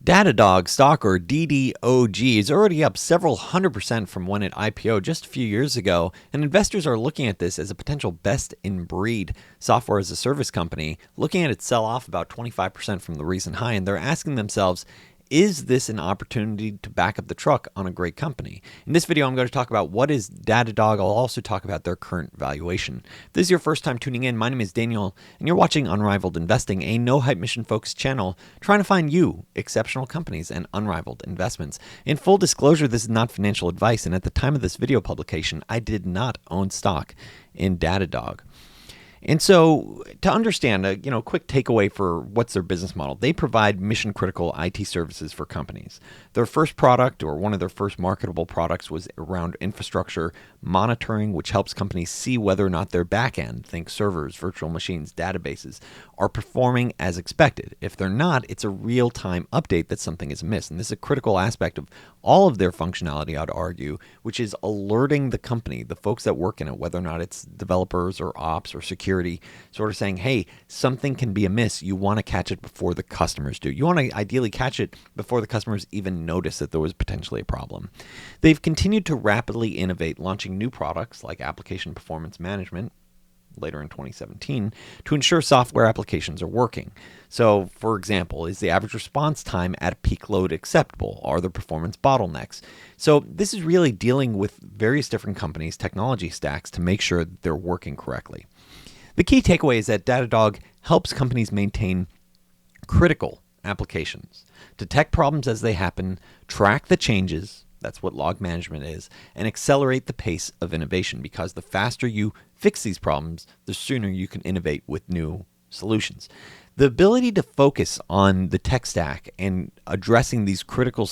Datadog Stock, or DDOG, is already up several 100% from when it IPO'd just a few years ago, and investors are looking at this as a potential best-in-breed software as a service company, looking at it sell off about 25% from the recent high, and they're asking themselves, is this an opportunity to back up the truck on a great company? In this video, I'm going to talk about what is Datadog. I'll also talk about their current valuation. If this is your first time tuning in, my name is Daniel, and you're watching Unrivaled Investing, a no-hype mission-focused channel trying to find you exceptional companies and unrivaled investments. In full disclosure, this is not financial advice, and at the time of this video publication, I did not own stock in Datadog. And so to understand, a quick takeaway for what's their business model, they provide mission-critical IT services for companies. Their first product, or one of their first marketable products, was around infrastructure monitoring, which helps companies see whether or not their backend, think servers, virtual machines, databases, are performing as expected. If they're not, it's a real-time update that something is amiss. And this is a critical aspect of all of their functionality, I'd argue, which is alerting the company, the folks that work in it, whether or not it's developers or ops or security, sort of saying, hey, something can be amiss. You want to catch it before the customers do. You want to ideally catch it before the customers even notice that there was potentially a problem. They've continued to rapidly innovate, launching new products like application performance management later in 2017 to ensure software applications are working. So, for example, is the average response time at a peak load acceptable? Are there performance bottlenecks? So this is really dealing with various different companies' technology stacks to make sure that they're working correctly. The key takeaway is that Datadog helps companies maintain critical applications, detect problems as they happen, track the changes, that's what log management is, and accelerate the pace of innovation, because the faster you fix these problems, the sooner you can innovate with new solutions. The ability to focus on the tech stack and addressing these critical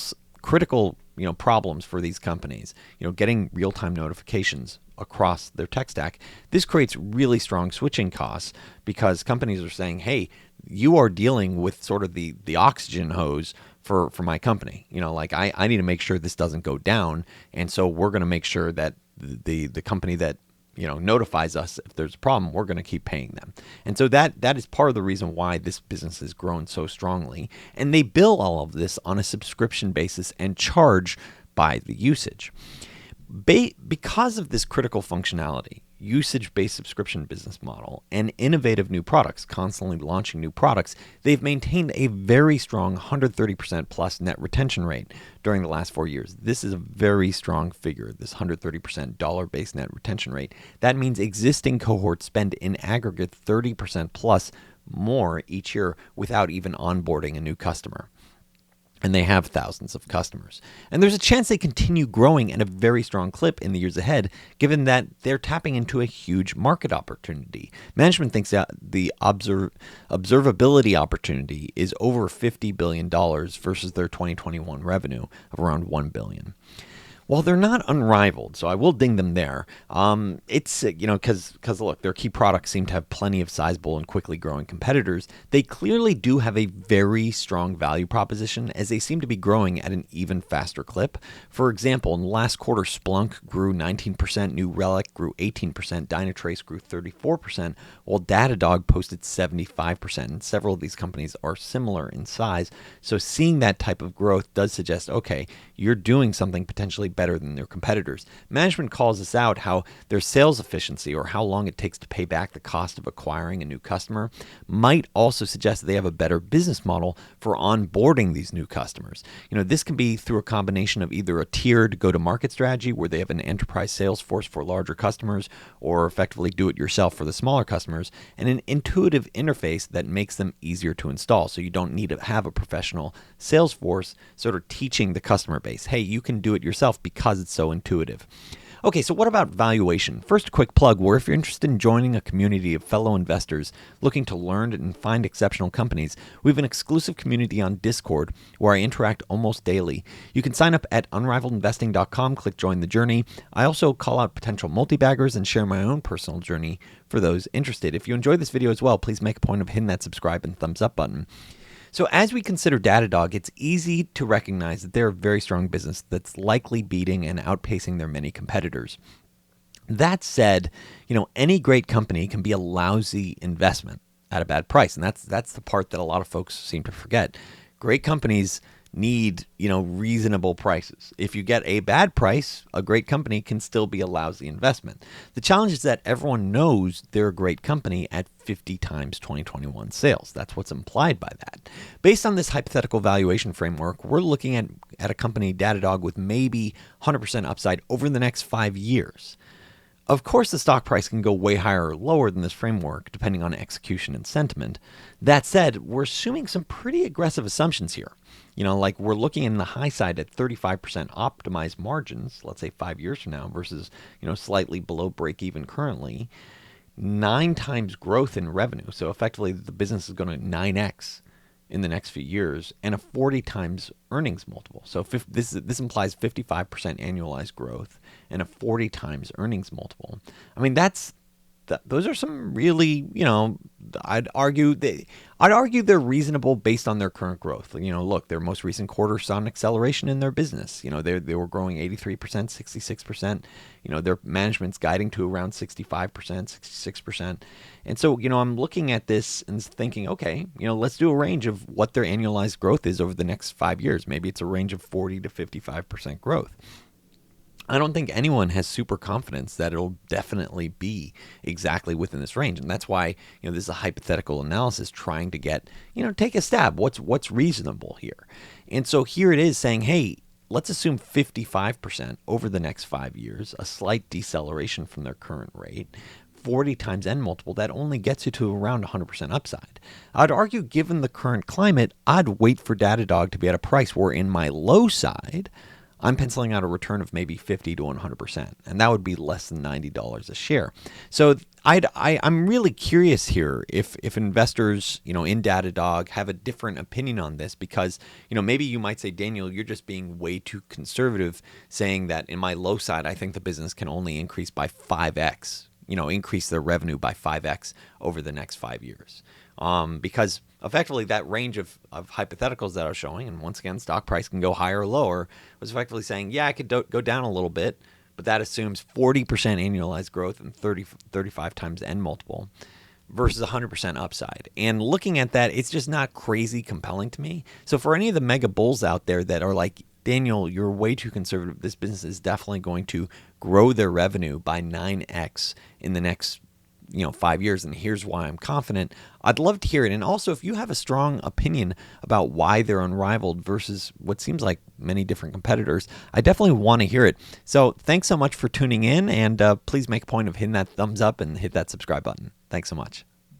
problems for these companies, getting real-time notifications across their tech stack, this creates really strong switching costs, because companies are saying, hey, you are dealing with sort of the oxygen hose for my company. I need to make sure this doesn't go down, and so we're going to make sure that the company that notifies us if there's a problem, we're going to keep paying them. And so that is part of the reason why this business has grown so strongly. And they bill all of this on a subscription basis and charge by the usage. Because of this critical functionality, usage-based subscription business model, and innovative new products, constantly launching new products, they've maintained a very strong 130% plus net retention rate during the last 4 years. This is a very strong figure, this 130% dollar-based net retention rate. That means existing cohorts spend in aggregate 30% plus more each year without even onboarding a new customer. And they have thousands of customers. And there's a chance they continue growing at a very strong clip in the years ahead, given that they're tapping into a huge market opportunity. Management thinks that the observability opportunity is over $50 billion versus their 2021 revenue of around $1 billion. While they're not unrivaled, so I will ding them there, it's, because look, their key products seem to have plenty of sizable and quickly growing competitors, they clearly do have a very strong value proposition, as they seem to be growing at an even faster clip. For example, in the last quarter, Splunk grew 19%, New Relic grew 18%, Dynatrace grew 34%, while Datadog posted 75%. And several of these companies are similar in size, so seeing that type of growth does suggest, okay, you're doing something potentially better than their competitors. Management calls this out, how their sales efficiency, or how long it takes to pay back the cost of acquiring a new customer, might also suggest that they have a better business model for onboarding these new customers. This can be through a combination of either a tiered go-to-market strategy, where they have an enterprise sales force for larger customers, or effectively do it yourself for the smaller customers, and an intuitive interface that makes them easier to install. So you don't need to have a professional sales force sort of teaching the customer base, hey, you can do it yourself because it's so intuitive. Okay, so what about valuation? First, a quick plug, where if you're interested in joining a community of fellow investors looking to learn and find exceptional companies, we have an exclusive community on Discord where I interact almost daily. You can sign up at unrivaledinvesting.com, click join the journey. I also call out potential multi-baggers and share my own personal journey for those interested. If you enjoyed this video as well, please make a point of hitting that subscribe and thumbs up button. So as we consider Datadog, it's easy to recognize that they're a very strong business that's likely beating and outpacing their many competitors. That said, any great company can be a lousy investment at a bad price. And that's the part that a lot of folks seem to forget. Great companies need, reasonable prices. If you get a bad price, a great company can still be a lousy investment. The challenge is that everyone knows they're a great company at 50 times 2021 sales. That's what's implied by that. Based on this hypothetical valuation framework, we're looking at a company, Datadog, with maybe 100% upside over the next 5 years. Of course, the stock price can go way higher or lower than this framework, depending on execution and sentiment. That said, we're assuming some pretty aggressive assumptions here. Like we're looking in the high side at 35% optimized margins, let's say 5 years from now, versus, slightly below break even currently. 9 times growth in revenue. So effectively, the business is going to 9x in the next few years, and a 40 times earnings multiple. So this implies 55% annualized growth and a 40 times earnings multiple. I mean, those are some really, I'd argue they're reasonable based on their current growth. Look, their most recent quarter saw an acceleration in their business. They were growing 83%, 66%. Their management's guiding to around 65%, 66%. And so, I'm looking at this and thinking, okay, let's do a range of what their annualized growth is over the next 5 years. Maybe it's a range of 40 to 55% growth. I don't think anyone has super confidence that it'll definitely be exactly within this range. And that's why, this is a hypothetical analysis trying to get, take a stab. What's reasonable here? And so here it is saying, hey, let's assume 55% over the next 5 years, a slight deceleration from their current rate. 40 times N multiple, that only gets you to around 100% upside. I'd argue, given the current climate, I'd wait for Datadog to be at a price where in my low side, I'm penciling out a return of maybe 50 to 100%, and that would be less than $90 a share. So I'm really curious here if investors, in Datadog have a different opinion on this, because, maybe you might say, Daniel, you're just being way too conservative, saying that in my low side, I think the business can only increase by 5x, increase their revenue by 5x over the next 5 years. Because effectively that range of hypotheticals that I was showing, and once again, stock price can go higher or lower, was effectively saying, yeah, I could go down a little bit, but that assumes 40% annualized growth and 35 times N multiple versus 100% upside. And looking at that, it's just not crazy compelling to me. So for any of the mega bulls out there that are like, Daniel, you're way too conservative, this business is definitely going to grow their revenue by 9x in the next 5 years, and here's why I'm confident, I'd love to hear it. And also, if you have a strong opinion about why they're unrivaled versus what seems like many different competitors, I definitely want to hear it. So thanks so much for tuning in, and please make a point of hitting that thumbs up and hit that subscribe button. Thanks so much.